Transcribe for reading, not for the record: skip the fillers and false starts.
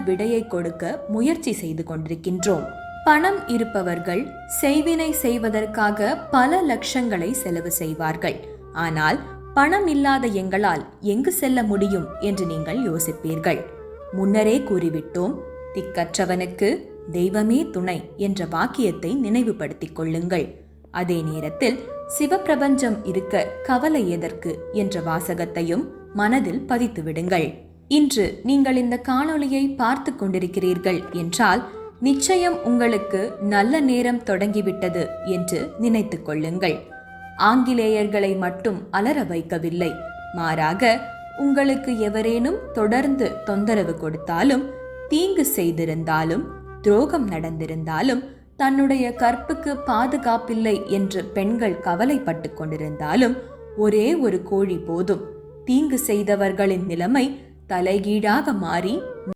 விடையை கொடுக்க முயற்சி செய்து கொண்டிருக்கின்றோம். பணம் இருப்பவர்கள் செய்வினை செய்வதற்காக பல லட்சங்களை செலவு செய்வார்கள். ஆனால் பணம் இல்லாத எங்களால் எங்கு செல்ல முடியும் என்று நீங்கள் யோசிப்பீர்கள். முன்னரே கூறிவிட்டோம், திக்கற்றவனுக்கு தெய்வமே துணை என்ற வாக்கியத்தை நினைவுபடுத்திக் கொள்ளுங்கள். அதே நேரத்தில் சிவப்பிரபஞ்சம் இருக்க கவலை எதற்கு என்ற வாசகத்தையும் மனதில் பதித்து விடுங்கள். இன்று நீங்கள் இந்த காணொளியை பார்த்து கொண்டிருக்கிறீர்கள் என்றால் நிச்சயம் உங்களுக்கு நல்ல நேரம் தொடங்கிவிட்டது என்று நினைத்து கொள்ளுங்கள். ஆங்கிலேயர்களை மட்டும் அலற வைக்கவில்லை, மாறாக உங்களுக்கு எவரேனும் தொடர்ந்து தொந்தரவு கொடுத்தாலும், தீங்கு செய்திருந்தாலும், துரோகம் நடந்திருந்தாலும், தன்னுடைய கற்புக்கு பாதுகாப்பில்லை என்று பெண்கள் கவலைப்பட்டு கொண்டிருந்தாலும் ஒரே ஒரு கோழி போதும். தீங்கு செய்தவர்களின் நிலைமை தலைகீழாக மாறி